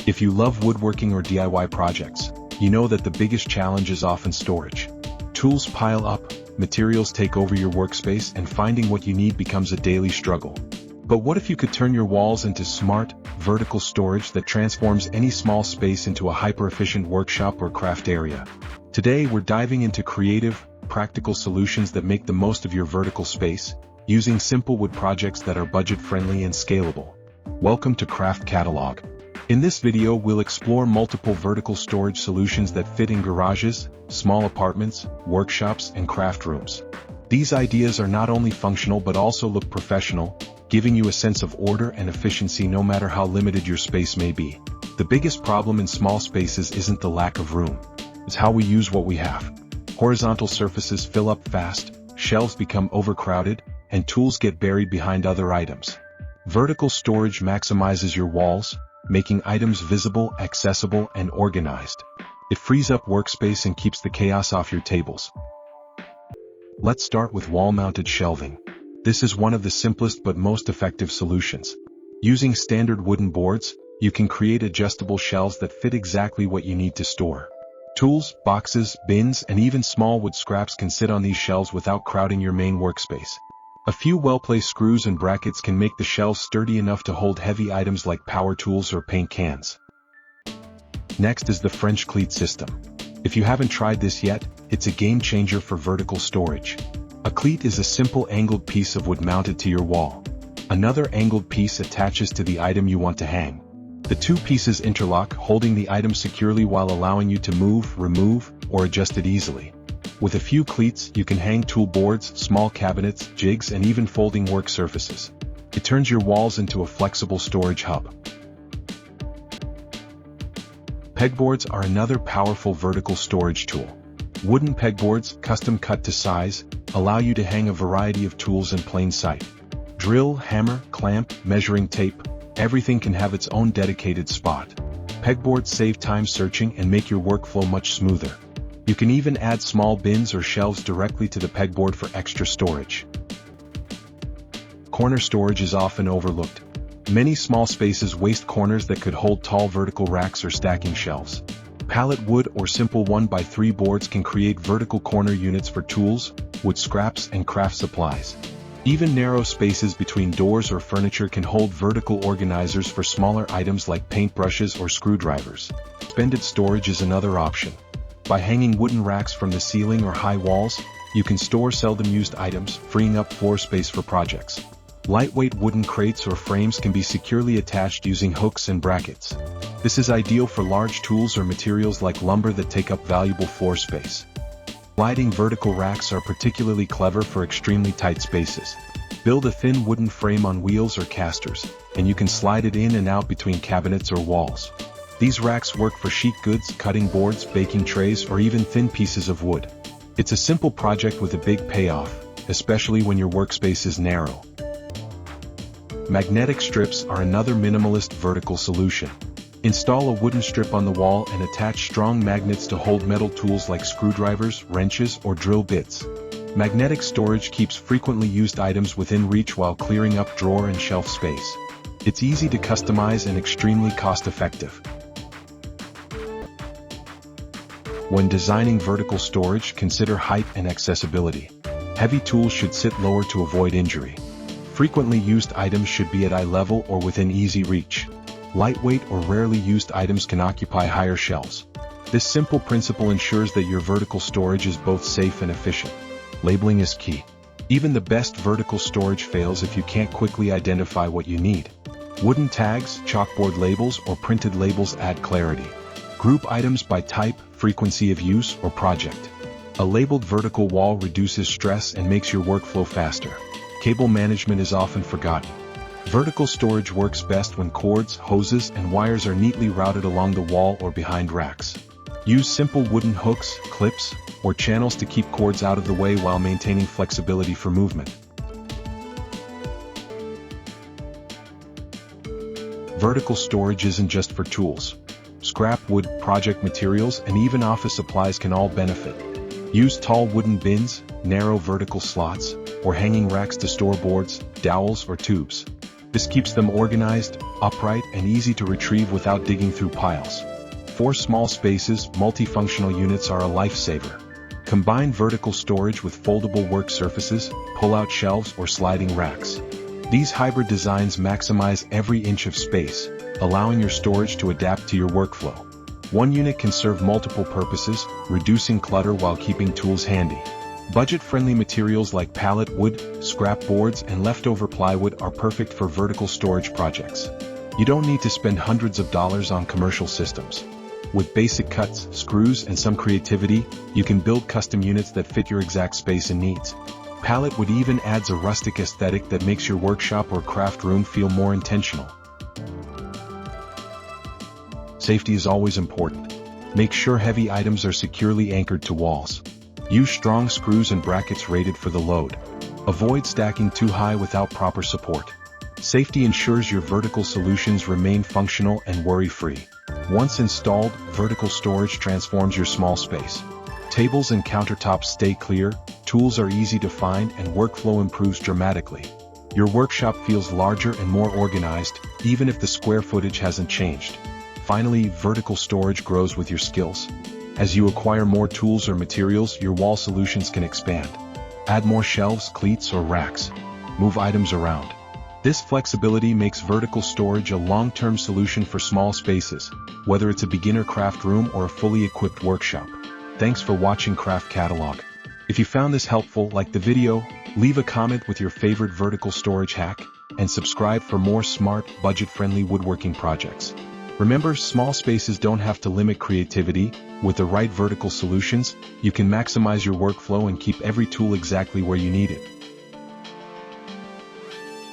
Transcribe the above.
If you love woodworking or DIY projects, you know that the biggest challenge is often storage. Tools pile up, materials take over your workspace, and finding what you need becomes a daily struggle. But what if you could turn your walls into smart, vertical storage that transforms any small space into a hyper-efficient workshop or craft area? Today we're diving into creative, practical solutions that make the most of your vertical space, using simple wood projects that are budget-friendly and scalable. Welcome to Craft Catalog. In this video we'll explore multiple vertical storage solutions that fit in garages, small apartments, workshops, and craft rooms. These ideas are not only functional but also look professional, giving you a sense of order and efficiency no matter how limited your space may be. The biggest problem in small spaces isn't the lack of room. It's how we use what we have. Horizontal surfaces fill up fast, shelves become overcrowded, and tools get buried behind other items. Vertical storage maximizes your walls, making items visible, accessible, and organized. It frees up workspace and keeps the chaos off your tables. Let's start with wall-mounted shelving. This is one of the simplest but most effective solutions. Using standard wooden boards, you can create adjustable shelves that fit exactly what you need to store. Tools, boxes, bins, and even small wood scraps can sit on these shelves without crowding your main workspace. A few well-placed screws and brackets can make the shelves sturdy enough to hold heavy items like power tools or paint cans. Next is the French cleat system. If you haven't tried this yet, it's a game changer for vertical storage. A cleat is a simple angled piece of wood mounted to your wall. Another angled piece attaches to the item you want to hang. The two pieces interlock, holding the item securely while allowing you to move, remove, or adjust it easily. With a few cleats, you can hang tool boards, small cabinets, jigs, and even folding work surfaces. It turns your walls into a flexible storage hub. Pegboards are another powerful vertical storage tool. Wooden pegboards, custom cut to size, allow you to hang a variety of tools in plain sight. Drill, hammer, clamp, measuring tape, everything can have its own dedicated spot. Pegboards save time searching and make your workflow much smoother. You can even add small bins or shelves directly to the pegboard for extra storage. Corner storage is often overlooked. Many small spaces waste corners that could hold tall vertical racks or stacking shelves. Pallet wood or simple 1x3 boards can create vertical corner units for tools, wood scraps, and craft supplies. Even narrow spaces between doors or furniture can hold vertical organizers for smaller items like paintbrushes or screwdrivers. Suspended storage is another option. By hanging wooden racks from the ceiling or high walls, you can store seldom used items, freeing up floor space for projects. Lightweight wooden crates or frames can be securely attached using hooks and brackets. This is ideal for large tools or materials like lumber that take up valuable floor space. Sliding vertical racks are particularly clever for extremely tight spaces. Build a thin wooden frame on wheels or casters, and you can slide it in and out between cabinets or walls. These racks work for sheet goods, cutting boards, baking trays, or even thin pieces of wood. It's a simple project with a big payoff, especially when your workspace is narrow. Magnetic strips are another minimalist vertical solution. Install a wooden strip on the wall and attach strong magnets to hold metal tools like screwdrivers, wrenches, or drill bits. Magnetic storage keeps frequently used items within reach while clearing up drawer and shelf space. It's easy to customize and extremely cost-effective. When designing vertical storage, consider height and accessibility. Heavy tools should sit lower to avoid injury. Frequently used items should be at eye level or within easy reach. Lightweight or rarely used items can occupy higher shelves. This simple principle ensures that your vertical storage is both safe and efficient. Labeling is key. Even the best vertical storage fails if you can't quickly identify what you need. Wooden tags, chalkboard labels, or printed labels add clarity. Group items by type, frequency of use, or project. A labeled vertical wall reduces stress and makes your workflow faster. Cable management is often forgotten. Vertical storage works best when cords, hoses, and wires are neatly routed along the wall or behind racks. Use simple wooden hooks, clips, or channels to keep cords out of the way while maintaining flexibility for movement. Vertical storage isn't just for tools. Scrap wood, project materials, and even office supplies can all benefit. Use tall wooden bins, narrow vertical slots, or hanging racks to store boards, dowels, or tubes. This keeps them organized, upright, and easy to retrieve without digging through piles. For small spaces, multifunctional units are a lifesaver. Combine vertical storage with foldable work surfaces, pull-out shelves, or sliding racks. These hybrid designs maximize every inch of space, allowing your storage to adapt to your workflow. One unit can serve multiple purposes, reducing clutter while keeping tools handy. Budget-friendly materials like pallet wood, scrap boards, and leftover plywood are perfect for vertical storage projects. You don't need to spend hundreds of dollars on commercial systems. With basic cuts, screws, and some creativity, you can build custom units that fit your exact space and needs. Pallet wood even adds a rustic aesthetic that makes your workshop or craft room feel more intentional. Safety is always important. Make sure heavy items are securely anchored to walls. Use strong screws and brackets rated for the load. Avoid stacking too high without proper support. Safety ensures your vertical solutions remain functional and worry-free. Once installed, vertical storage transforms your small space. Tables and countertops stay clear, tools are easy to find, and workflow improves dramatically. Your workshop feels larger and more organized, even if the square footage hasn't changed. Finally, vertical storage grows with your skills. As you acquire more tools or materials, your wall solutions can expand. Add more shelves, cleats, or racks. Move items around. This flexibility makes vertical storage a long-term solution for small spaces, whether it's a beginner craft room or a fully equipped workshop. Thanks for watching Craft Catalog. If you found this helpful, like the video, leave a comment with your favorite vertical storage hack, and subscribe for more smart, budget-friendly woodworking projects. Remember, small spaces don't have to limit creativity. With the right vertical solutions, you can maximize your workflow and keep every tool exactly where you need it.